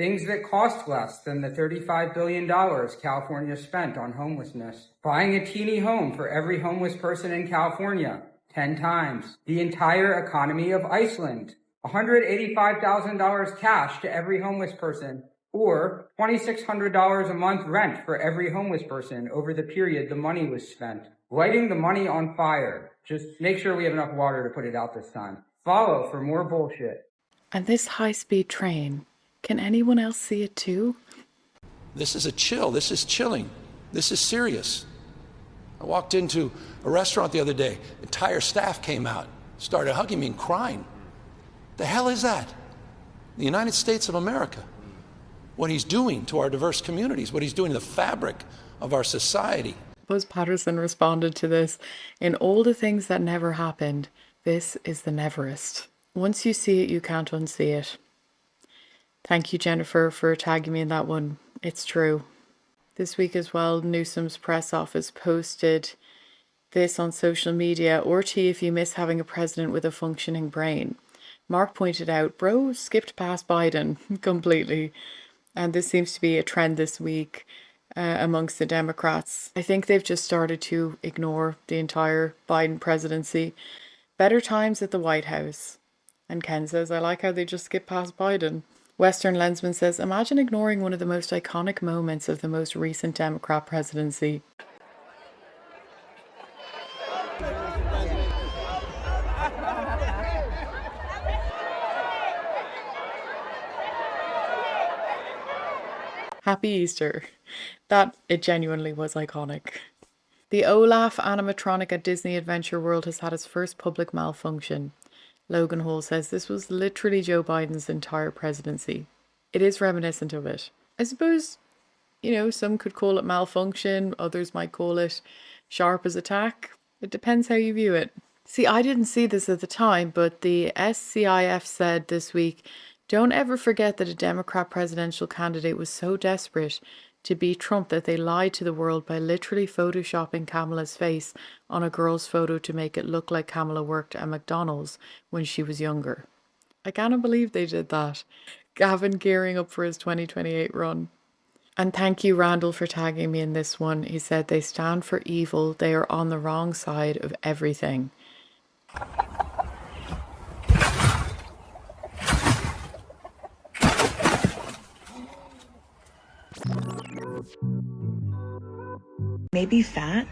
Things that cost less than the $35 billion California spent on homelessness. Buying a teeny home for every homeless person in California, 10 times. The entire economy of Iceland. $185,000 cash to every homeless person, or $2,600 a month rent for every homeless person over the period the money was spent. Lighting the money on fire. Just make sure we have enough water to put it out this time. Follow for more bullshit. And this high-speed train, can anyone else see it too? This is a chill. This is chilling. This is serious. I walked into a restaurant the other day. The entire staff came out, started hugging me and crying. The hell is that? The United States of America. What he's doing to our diverse communities, what he's doing to the fabric of our society. Buzz Patterson responded to this, in all the things that never happened, this is the neverest. Once you see it, you can't unsee it. Thank you, Jennifer, for tagging me in that one. It's true. This week as well, Newsom's press office posted this on social media. RT if you miss having a president with a functioning brain. Mark pointed out, bro skipped past Biden completely. And this seems to be a trend this week amongst the Democrats. I think they've just started to ignore the entire Biden presidency. Better times at the White House. And Ken says, I like how they just skip past Biden. Western Lensman says, imagine ignoring one of the most iconic moments of the most recent Democrat presidency. Happy Easter. That, it genuinely was iconic. The Olaf animatronic at Disney Adventure World has had its first public malfunction. Logan Hall says this was literally Joe Biden's entire presidency. It is reminiscent of it. I suppose, you know, some could call it malfunction, others might call it sharp as a tack. It depends how you view it. See, I didn't see this at the time, but the SCIF said this week, don't ever forget that a Democrat presidential candidate was so desperate to beat Trump that they lied to the world by literally photoshopping Kamala's face on a girl's photo to make it look like Kamala worked at McDonald's when she was younger. I cannot believe they did that. Gavin gearing up for his 2028 run. And thank you, Randall, for tagging me in this one. He said they stand for evil. They are on the wrong side of everything. Maybe fat,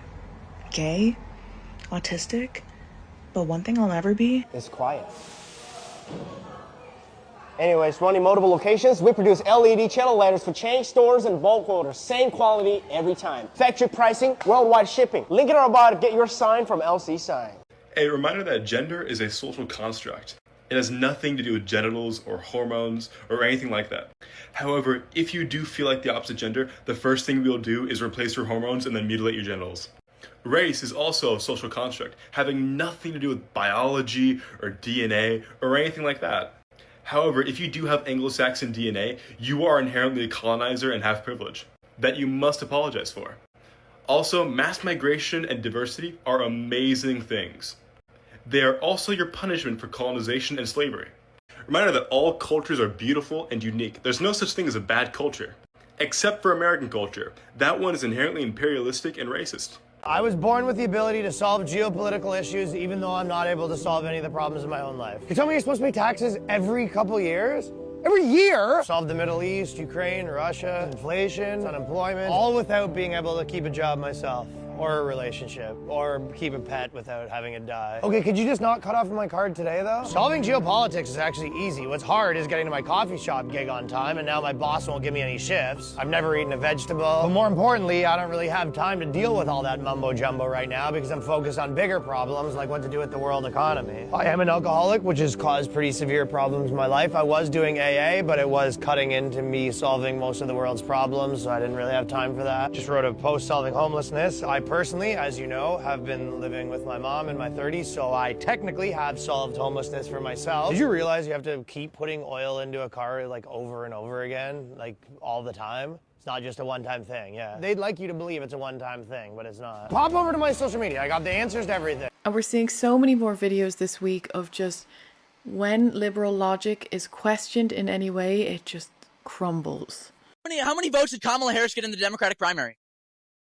gay, autistic, but one thing I'll never be is quiet. Anyways, running multiple locations, we produce LED channel letters for chain stores and bulk orders. Same quality every time. Factory pricing, worldwide shipping. Link in our bio to get your sign from LC Sign. A reminder that gender is a social construct. It has nothing to do with genitals or hormones or anything like that. However, if you do feel like the opposite gender, the first thing we'll do is replace your hormones and then mutilate your genitals. Race is also a social construct, having nothing to do with biology or DNA or anything like that. However, if you do have Anglo-Saxon DNA, you are inherently a colonizer and have privilege that you must apologize for. Also, mass migration and diversity are amazing things. They are also your punishment for colonization and slavery. Reminder that all cultures are beautiful and unique. There's no such thing as a bad culture, except for American culture. That one is inherently imperialistic and racist. I was born with the ability to solve geopolitical issues even though I'm not able to solve any of the problems in my own life. You tell me you're supposed to pay taxes every couple years? Every year? Solve the Middle East, Ukraine, Russia, inflation, unemployment, all without being able to keep a job myself. Or a relationship, or keep a pet without having it die. Okay, could you just not cut off my card today, though? Solving geopolitics is actually easy. What's hard is getting to my coffee shop gig on time, and now my boss won't give me any shifts. I've never eaten a vegetable. But more importantly, I don't really have time to deal with all that mumbo-jumbo right now because I'm focused on bigger problems, like what to do with the world economy. I am an alcoholic, which has caused pretty severe problems in my life. I was doing AA, but it was cutting into me solving most of the world's problems, so I didn't really have time for that. Just wrote a post solving homelessness. I personally, as you know, have been living with my mom in my 30s, so I technically have solved homelessness for myself. Did you realize you have to keep putting oil into a car like over and over again, like all the time? It's not just a one-time thing, yeah. They'd like you to believe it's a one-time thing, but it's not. Pop over to my social media. I got the answers to everything. And we're seeing so many more videos this week of just when liberal logic is questioned in any way, it just crumbles. How many votes did Kamala Harris get in the Democratic primary?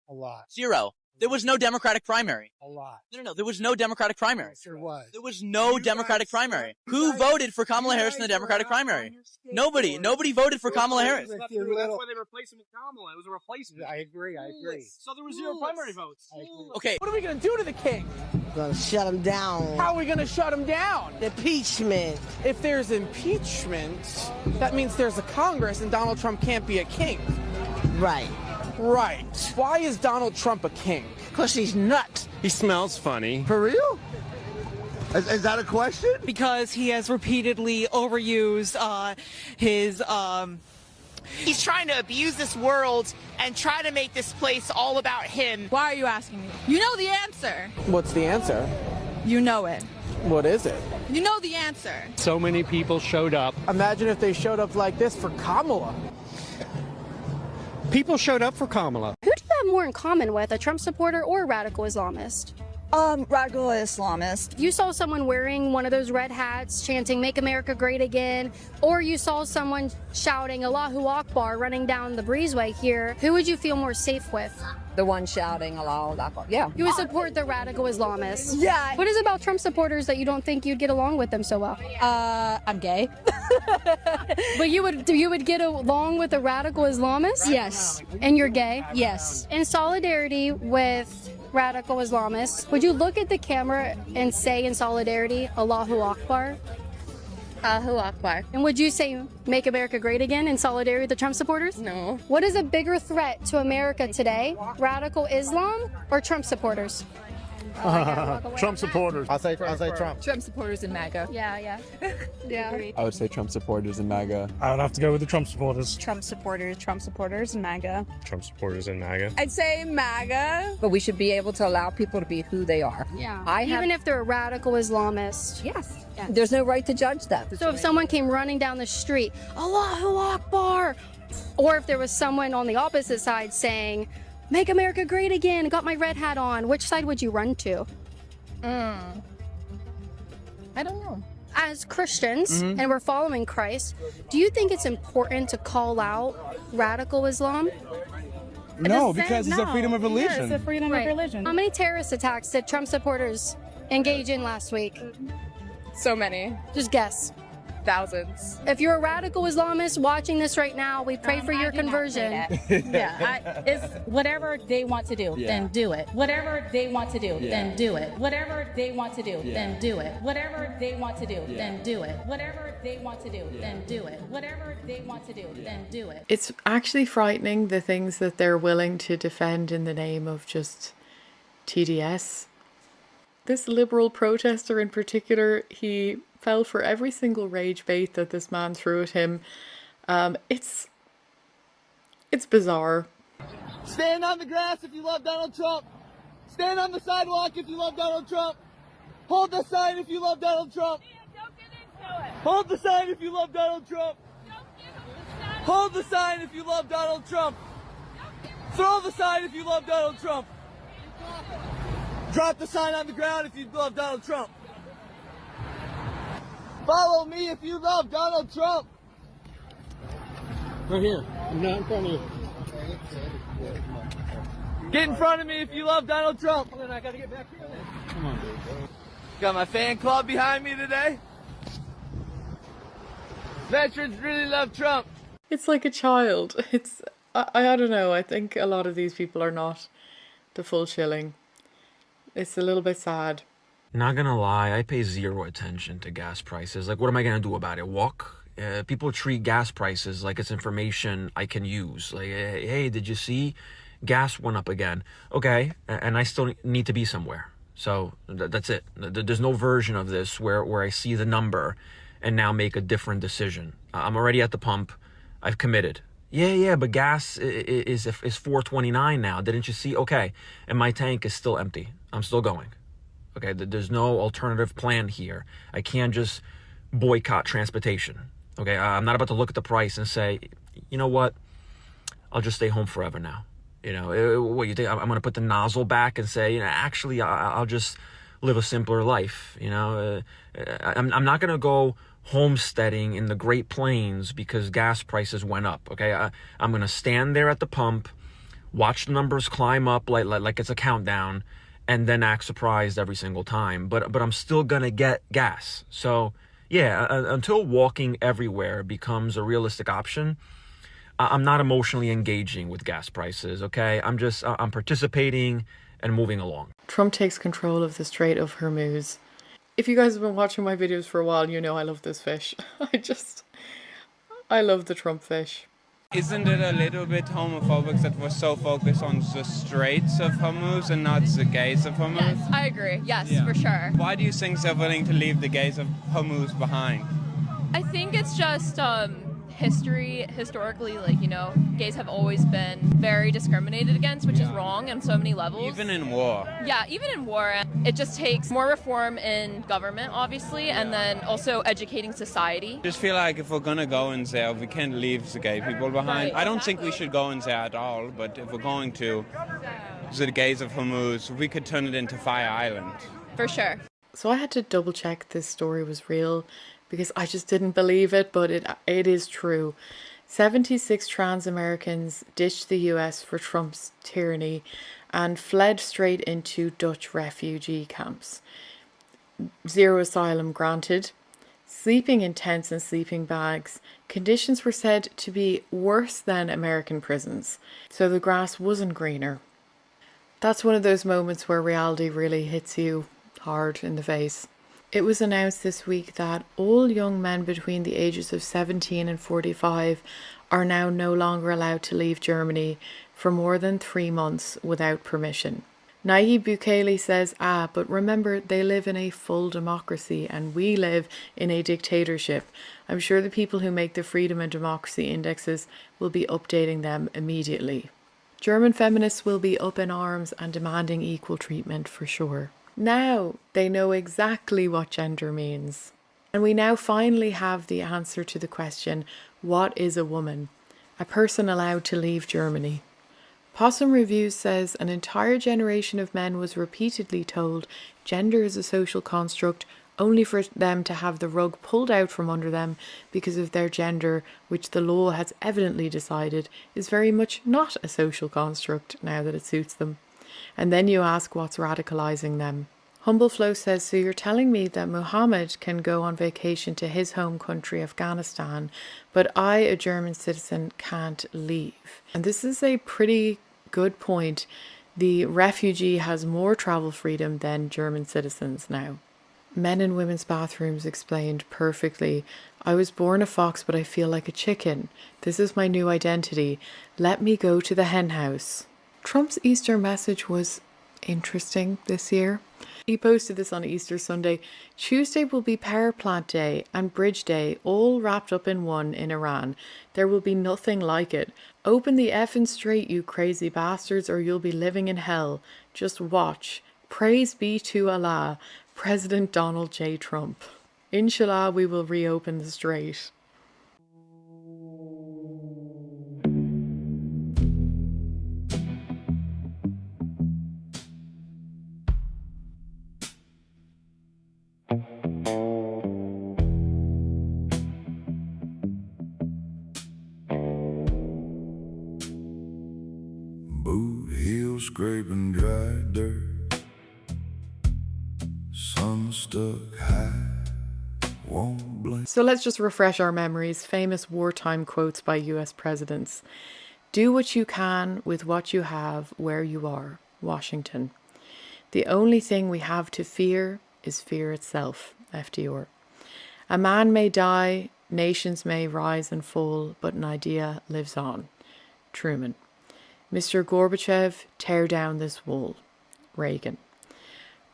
A lot. 0. There was no Democratic primary. A lot. No. There was no Democratic primary. There was. There was no Democratic primary. Who voted for Kamala Harris in the Democratic primary? Nobody. Nobody voted for Kamala Harris. That's why they replaced him with Kamala. It was a replacement. I agree. So there were 0 primary votes. Okay. What are we going to do to the king? We're going to shut him down. How are we going to shut him down? Impeachment. If there's impeachment, that means there's a Congress and Donald Trump can't be a king. Right. Right. Why is Donald Trump a king? Because he's nuts. He smells funny. For real? Is that a question? Because he has repeatedly overused his... He's trying to abuse this world and try to make this place all about him. Why are you asking me? You know the answer. What's the answer? You know it. What is it? You know the answer. So many people showed up. Imagine if they showed up like this for Kamala. People showed up for Kamala. Who do you have more in common with, a Trump supporter or a radical Islamist? Radical Islamist. You saw someone wearing one of those red hats chanting "Make America Great Again," or you saw someone shouting "Allahu Akbar" running down the breezeway here. Who would you feel more safe with? The one shouting Allahu Akbar. Yeah. You would support the radical Islamists. Yeah. What is it about Trump supporters that you don't think you'd get along with them so well? I'm gay. But you would get along with a radical Islamist? Yes. And you're gay? Yes. In solidarity with radical Islamists, would you look at the camera and say in solidarity, Allahu Akbar? Allahu Akbar. And would you say, "Make America Great Again" in solidarity with the Trump supporters? No. What is a bigger threat to America today, radical Islam or Trump supporters? Trump supporters. I'll say Trump. Trump supporters and MAGA. Yeah. Yeah. I would say Trump supporters and MAGA. I would have to go with the Trump supporters. Trump supporters and MAGA. Trump supporters and MAGA. I'd say MAGA. But we should be able to allow people to be who they are. Yeah. Even if they're a radical Islamist. Yes. There's no right to judge them. So if someone came running down the street, Allahu Akbar, or if there was someone on the opposite side saying, "Make America Great Again," got my red hat on, which side would you run to? I don't know. As Christians, and we're following Christ, do you think it's important to call out radical Islam? No, because it's a freedom of religion. Yeah, it's a freedom of religion. How many terrorist attacks did Trump supporters engage in last week? So many. Just guess. Thousands. If you're a radical Islamist watching this right now, we pray for your conversion. It's whatever they want to do, then do it. Whatever they want to do, then do it. Whatever they want to do, then do it. Whatever they want to do, then do it. Whatever they want to do, then do it. Whatever they want to do, then do it. It's actually frightening, the things that they're willing to defend in the name of just TDS. This liberal protester in particular, he fell for every single rage bait that this man threw at him. It's bizarre. Stand on the grass if you love Donald Trump. Stand on the sidewalk if you love Donald Trump. Hold the sign if you love Donald Trump. Hold the sign if you love Donald Trump. Hold the sign if you love Donald Trump. Throw the sign if you love Donald Trump. Drop the sign on the ground if you love Donald Trump. Follow me if you love Donald Trump. Right here. I'm not in front of you. Get in front of me if you love Donald Trump. Hold on, I gotta get back here. Come on, dude. Got my fan club behind me today. Veterans really love Trump. It's like a child. I don't know. I think a lot of these people are not the full shilling. It's a little bit sad. Not gonna lie, I pay zero attention to gas prices. Like, what am I gonna do about it? Walk? People treat gas prices like it's information I can use. Like, hey, did you see gas went up again? Okay, and I still need to be somewhere. So that's it. There's no version of this where I see the number and now make a different decision. I'm already at the pump. I've committed. Yeah, but gas is $4.29 now. Didn't you see? Okay, and my tank is still empty. I'm still going. Okay, there's no alternative plan here. I can't just boycott transportation. Okay, I'm not about to look at the price and say, you know what, I'll just stay home forever now. You know, what you think? I'm going to put the nozzle back and say, you know, actually, I'll just live a simpler life. You know, I'm not going to go homesteading in the Great Plains because gas prices went up. Okay, I'm gonna stand there at the pump, watch the numbers climb up like it's a countdown, and then act surprised every single time. But I'm still gonna get gas. So yeah, until walking everywhere becomes a realistic option, I'm not emotionally engaging with gas prices. Okay, I'm participating and moving along. Trump takes control of the Strait of Hormuz. If you guys have been watching my videos for a while, you know I love this fish. I love the Trump fish. Isn't it a little bit homophobic that we're so focused on the Straits of Hormuz and not the gays of Hormuz? Yes, I agree. Yes, for sure. Why do you think they're willing to leave the gays of Hormuz behind? I think it's just historically, like, you know, gays have always been very discriminated against, which is wrong on so many levels. Even in war. Yeah, even in war. It just takes more reform in government, obviously, and then also educating society. I just feel like if we're gonna go in there, we can't leave the gay people behind. Right. I don't think we should go in there at all, but if we're going to, the gays of Hormuz, we could turn it into Fire Island. For sure. So I had to double check this story was real because I just didn't believe it, but it is true. 76 trans Americans ditched the US for Trump's tyranny and fled straight into Dutch refugee camps. 0 asylum granted, sleeping in tents and sleeping bags. Conditions were said to be worse than American prisons, so the grass wasn't greener. That's one of those moments where reality really hits you hard in the face. It was announced this week that all young men between the ages of 17 and 45 are now no longer allowed to leave Germany for more than 3 months without permission. Nayib Bukele says, but remember, they live in a full democracy and we live in a dictatorship. I'm sure the people who make the freedom and democracy indexes will be updating them immediately. German feminists will be up in arms and demanding equal treatment for sure. Now they know exactly what gender means. And we now finally have the answer to the question, what is a woman? A person allowed to leave Germany. Possum Reviews says an entire generation of men was repeatedly told gender is a social construct only for them to have the rug pulled out from under them because of their gender, which the law has evidently decided is very much not a social construct now that it suits them. And then you ask what's radicalizing them. Humbleflow says, so you're telling me that Muhammad can go on vacation to his home country, Afghanistan, but I, a German citizen, can't leave. And this is a pretty good point. The refugee has more travel freedom than German citizens now. Men in women's bathrooms explained perfectly. I was born a fox, but I feel like a chicken. This is my new identity. Let me go to the hen house. Trump's Easter message was interesting this year. He posted this on Easter Sunday. Tuesday will be Power Plant Day and Bridge Day, all wrapped up in one in Iran. There will be nothing like it. Open the effing strait, you crazy bastards, or you'll be living in hell. Just watch. Praise be to Allah. President Donald J. Trump. Inshallah, we will reopen the strait. Boot heels scraping dry dirt, sun stuck high, won't blink. So let's just refresh our memories. Famous wartime quotes by US presidents. Do what you can with what you have where you are. Washington. The only thing we have to fear is fear itself. FDR. A man may die, nations may rise and fall, but an idea lives on. Truman. Mr. Gorbachev, tear down this wall. Reagan.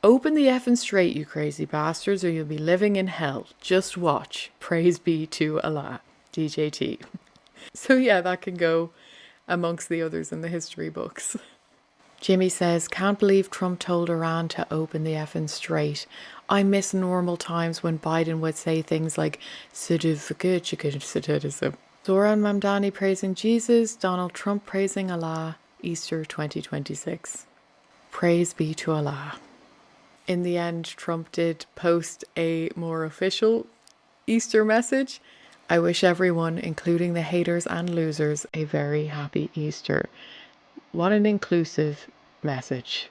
Open the effing strait, you crazy bastards, or you'll be living in hell. Just watch. Praise be to Allah. DJT. So yeah, that can go amongst the others in the history books. Jimmy says, can't believe Trump told Iran to open the effing strait. I miss normal times when Biden would say things like certificate. Zoran Mamdani praising Jesus, Donald Trump praising Allah, Easter 2026. Praise be to Allah. In the end, Trump did post a more official Easter message. I wish everyone, including the haters and losers, a very happy Easter. What an inclusive message.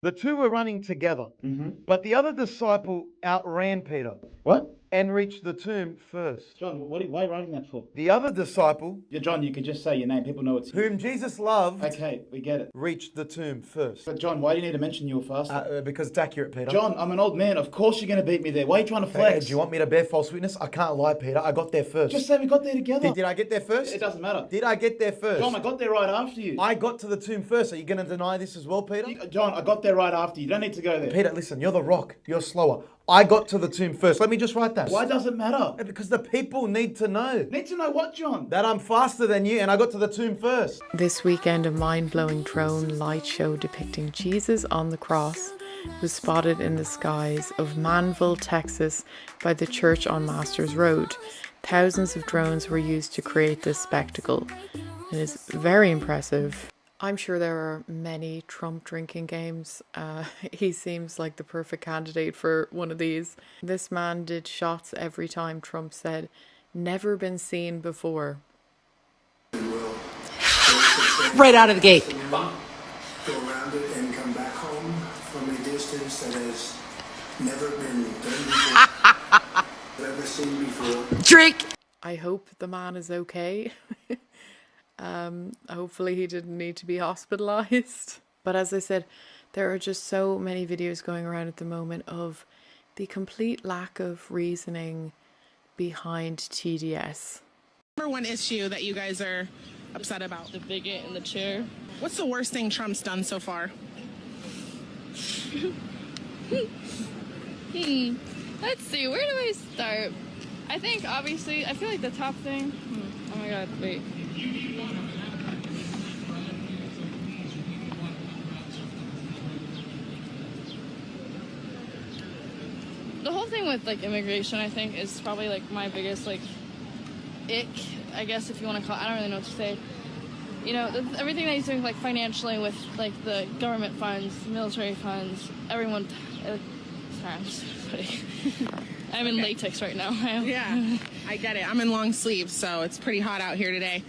The two were running together, but the other disciple outran Peter. What? And reached the tomb first. John, why are you writing that for? The other disciple, Yeah, John, you could just say your name. People know it's you. whom Jesus loved, Okay, we get it. reached the tomb first. But John, why do you need to mention you were fasting? Because it's accurate, Peter. John, I'm an old man. Of course you're going to beat me there. Why are you trying to flex? Do you want me to bear false witness? I can't lie, Peter. I got there first. Just say we got there together. Did I get there first? It doesn't matter. Did I get there first? John, I got there right after you. I got to the tomb first. Are you going to deny this as well, Peter? John, I got there right after you. You don't need to go there. Peter, listen, you're the rock. You're slower. I got to the tomb first. Let me just write that. Why does it matter? Because the people need to know. Need to know what, John? That I'm faster than you and I got to the tomb first. This weekend, a mind-blowing drone light show depicting Jesus on the cross was spotted in the skies of Manville, Texas by the church on Masters Road. Thousands of drones were used to create this spectacle. It is very impressive. I'm sure there are many Trump drinking games. He seems like the perfect candidate for one of these. This man did shots every time Trump said, "Never been seen before." Right out of the gate. Go around it and come back home from a distance that has never been done before, never seen before. Drink! I hope the man is okay. Hopefully he didn't need to be hospitalized. But as I said, there are just so many videos going around at the moment of the complete lack of reasoning behind TDS. Number one issue that you guys are upset about? The bigot in the chair. What's the worst thing Trump's done so far? Let's see, where do I start? I think obviously, I feel like the top thing, oh my god, wait. The whole thing with like immigration, I think, is probably like my biggest like ick, I guess, if you want to call it. I don't really know what to say. You know, everything that he's doing like financially with like the government funds, military funds, everyone. Sorry, I'm just putting. I'm in latex right now. Yeah, I get it. I'm in long sleeves, so it's pretty hot out here today.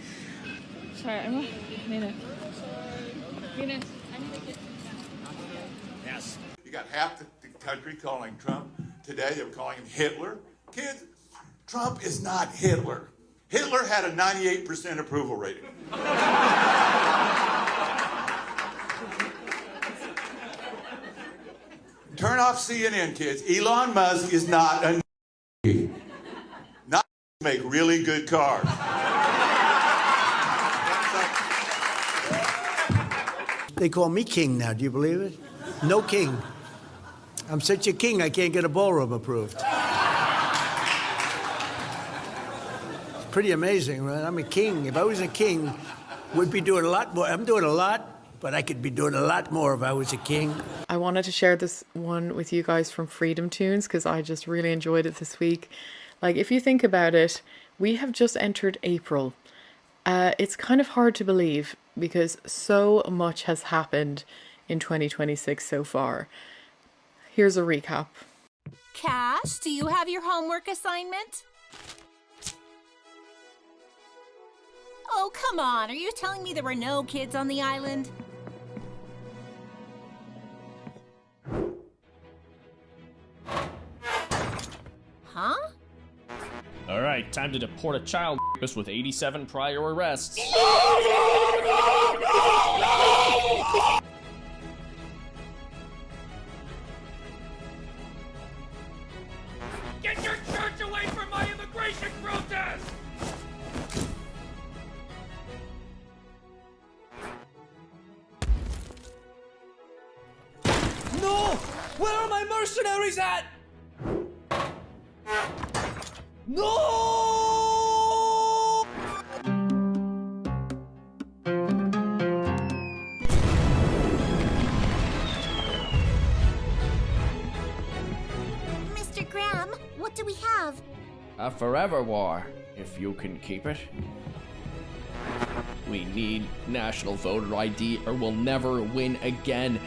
Sorry, I'm a minute. Venus, I need to get. Yes. You got half the country calling Trump. Today they were calling him Hitler. Kids, Trump is not Hitler. Hitler had a 98% approval rating. Turn off CNN, kids. Elon Musk is not a not make really good cars. They call me king now. Do you believe it? No king. I'm such a king, I can't get a ballroom approved. It's pretty amazing, right? I'm a king. If I was a king, we'd be doing a lot more. I'm doing a lot, but I could be doing a lot more if I was a king. I wanted to share this one with you guys from FreedomToons because I just really enjoyed it this week. Like, if you think about it, we have just entered April. It's kind of hard to believe because so much has happened in 2026 so far. Here's a recap. Cash, do you have your homework assignment? Oh, come on. Are you telling me there were no kids on the island? Huh? All right, time to deport a child rapist with 87 prior arrests. Get your church away from my immigration protest! No! Where are my mercenaries at? No! Mr. Graham, what do we have? A forever war, if you can keep it. We need national voter ID or we'll never win again.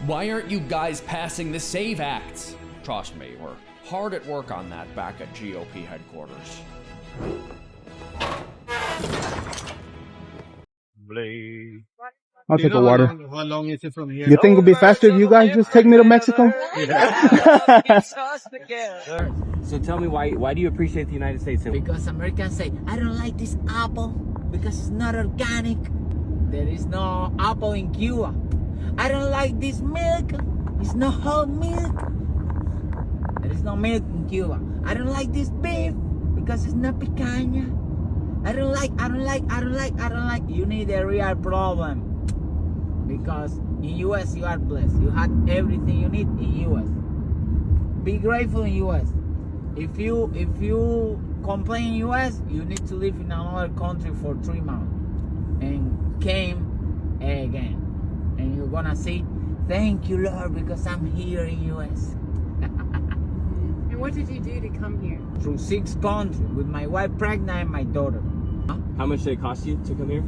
Why aren't you guys passing the SAVE Acts? Trust me, we're hard at work on that back at GOP headquarters. I'll take a water. How long is it from here? You think it'll be faster if you guys just take me to Mexico? So tell me, why do you appreciate the United States? Because Americans say, I don't like this apple because it's not organic. There is no apple in Cuba. I don't like this milk. It's not whole milk. There is no milk in Cuba. I don't like this beef because it's not picanha. I don't like. You need a real problem. Because in US you are blessed. You had everything you need in US. Be grateful in US. If you complain in US, you need to live in another country for 3 months and came again. And you're gonna say, thank you, Lord, because I'm here in US. And what did you do to come here? Through 6 countries with my wife pregnant and my daughter. How much did it cost you to come here?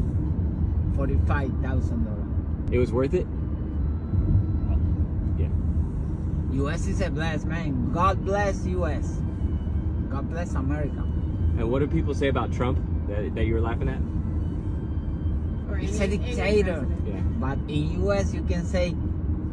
$45,000. It was worth it? Yeah. US is a blessed man. God bless US. God bless America. And what do people say about Trump that you were laughing at? He's a dictator. Yeah. But in US you can say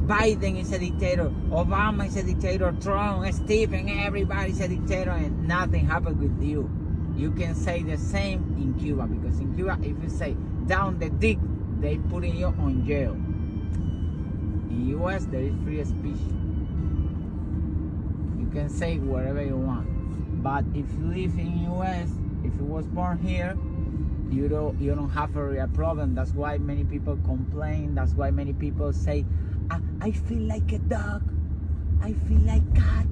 Biden is a dictator, Obama is a dictator, Trump, Stephen, everybody's a dictator, and nothing happened with you. You can say the same in Cuba, because in Cuba if you say down the dick, they putting you on jail. In US there is free speech. You can say whatever you want. But if you live in US, if you was born here, you don't have a real problem. That's why many people complain. That's why many people say, I feel like a dog. I feel like cat.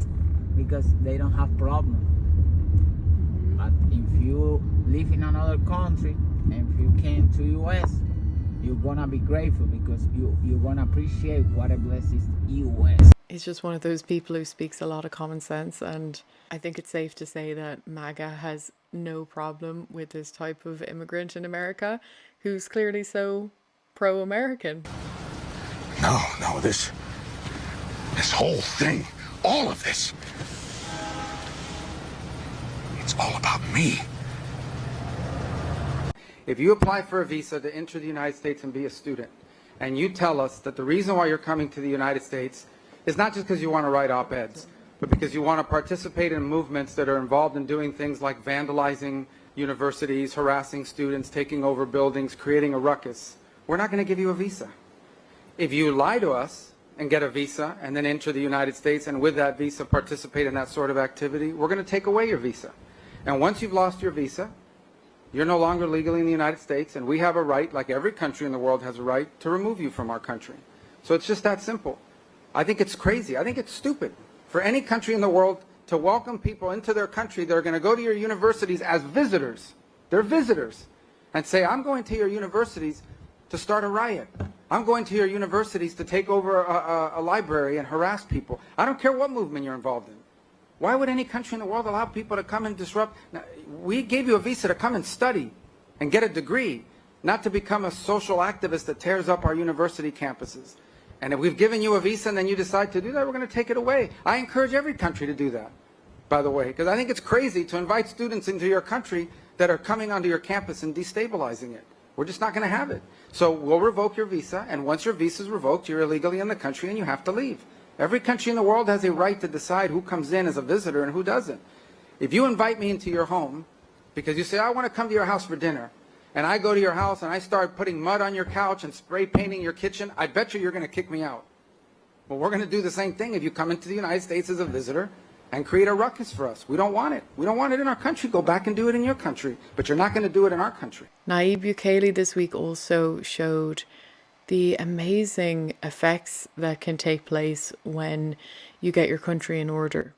Because they don't have problem. But if you live in another country, and if you came to US, you're gonna be grateful because you're gonna appreciate what a blessing is US. He's just one of those people who speaks a lot of common sense, and I think it's safe to say that MAGA has no problem with this type of immigrant in America who's clearly so pro-American. No, this whole thing, all of this, it's all about me. If you apply for a visa to enter the United States and be a student, and you tell us that the reason why you're coming to the United States is not just because you want to write op-eds, but because you want to participate in movements that are involved in doing things like vandalizing universities, harassing students, taking over buildings, creating a ruckus, we're not going to give you a visa. If you lie to us and get a visa and then enter the United States and with that visa participate in that sort of activity, we're going to take away your visa. And once you've lost your visa, you're no longer legally in the United States, and we have a right, like every country in the world has a right, to remove you from our country. So it's just that simple. I think it's crazy. I think it's stupid for any country in the world to welcome people into their country that are going to go to your universities as visitors. They're visitors. And say, I'm going to your universities to start a riot. I'm going to your universities to take over a library and harass people. I don't care what movement you're involved in. Why would any country in the world allow people to come and disrupt? Now, we gave you a visa to come and study and get a degree, not to become a social activist that tears up our university campuses. And if we've given you a visa and then you decide to do that, we're going to take it away. I encourage every country to do that, by the way, because I think it's crazy to invite students into your country that are coming onto your campus and destabilizing it. We're just not going to have it. So we'll revoke your visa, and once your visa is revoked, you're illegally in the country and you have to leave. Every country in the world has a right to decide who comes in as a visitor and who doesn't. If you invite me into your home because you say, I want to come to your house for dinner, and I go to your house and I start putting mud on your couch and spray painting your kitchen, I bet you're going to kick me out. Well, we're going to do the same thing if you come into the United States as a visitor and create a ruckus for us. We don't want it. We don't want it in our country. Go back and do it in your country. But you're not going to do it in our country. Nayib Bukele this week also showed the amazing effects that can take place when you get your country in order.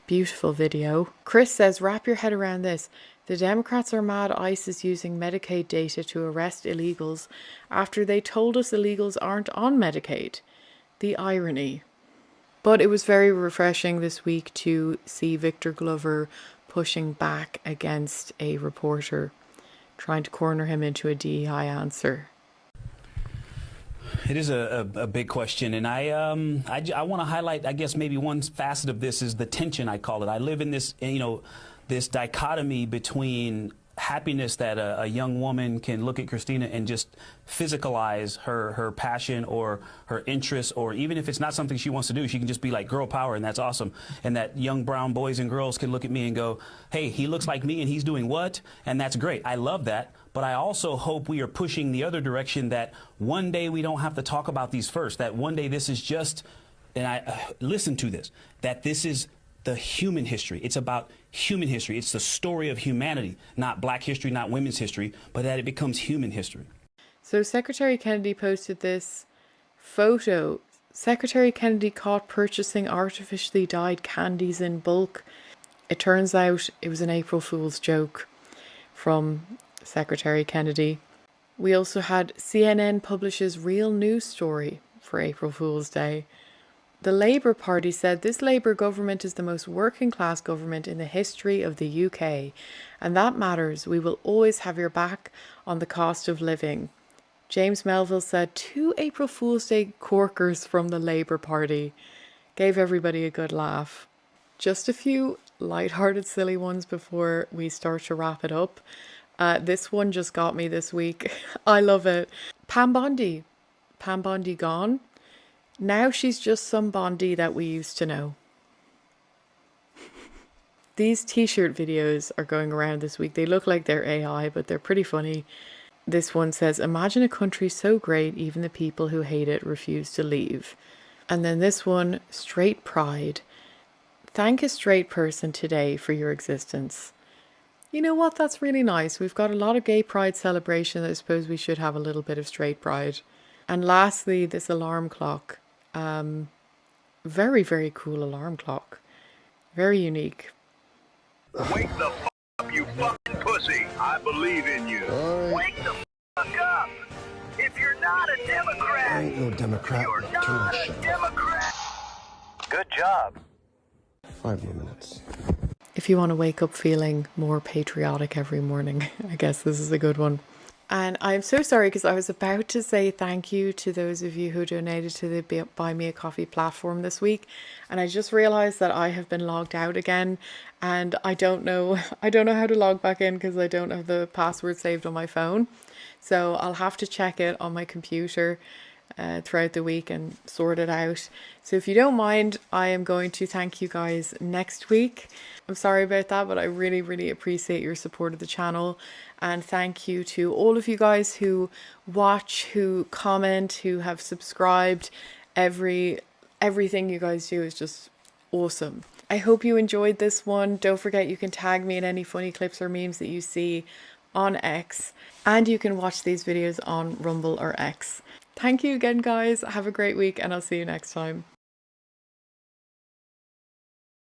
Beautiful video. Chris says, wrap your head around this. The Democrats are mad ICE is using Medicaid data to arrest illegals after they told us illegals aren't on Medicaid. The irony. But it was very refreshing this week to see Victor Glover pushing back against a reporter, trying to corner him into a DEI answer. It is a big question, and I want to highlight, I guess maybe one facet of this is the tension, I call it. I live in this, this dichotomy between happiness that a young woman can look at Christina and just physicalize her passion or her interest, or even if it's not something she wants to do, she can just be like girl power, and that's awesome. And that young brown boys and girls can look at me and go, hey, he looks like me and he's doing what? And that's great. I love that. But I also hope we are pushing the other direction, that one day we don't have to talk about these first, that one day this is just, and I listen to this, that this is the human history. It's about human history. It's the story of humanity, not black history, not women's history, but that it becomes human history. So Secretary Kennedy posted this photo. Secretary Kennedy caught purchasing artificially dyed candies in bulk. It turns out it was an April Fool's joke from Secretary Kennedy. We also had CNN publishes real news story for April Fool's Day. The Labour Party said this Labour government is the most working class government in the history of the UK, and that matters. We will always have your back on the cost of living. James Melville said 2 April Fool's Day corkers from the Labour Party. Gave everybody a good laugh. Just a few lighthearted silly ones before we start to wrap it up. This one just got me this week. I love it. Pam Bondi. Pam Bondi gone. Now she's just some Bondi that we used to know. These t-shirt videos are going around this week. They look like they're AI, but they're pretty funny. This one says, imagine a country so great, even the people who hate it refuse to leave. And then this one, straight pride. Thank a straight person today for your existence. You know what? That's really nice. We've got a lot of gay pride celebration. I suppose we should have a little bit of straight pride. And lastly, this alarm clock. Very, very cool alarm clock. Very unique. Wake the f up, you fucking pussy. I believe in you. Wake the fuck up. If you're not a Democrat, I ain't no Democrat. you're not a Democrat. Good job. 5 more minutes. If you want to wake up feeling more patriotic every morning, I guess this is a good one. And I'm so sorry because I was about to say thank you to those of you who donated to the Buy Me a Coffee platform this week. And I just realized that I have been logged out again, and I don't know how to log back in because I don't have the password saved on my phone. So I'll have to check it on my computer throughout the week and sort it out. So if you don't mind, I am going to thank you guys next week. I'm sorry about that, but I really, really appreciate your support of the channel. And thank you to all of you guys who watch, who comment, who have subscribed. Everything you guys do is just awesome. I hope you enjoyed this one. Don't forget you can tag me in any funny clips or memes that you see on X. And you can watch these videos on Rumble or X. Thank you again, guys. Have a great week, and I'll see you next time.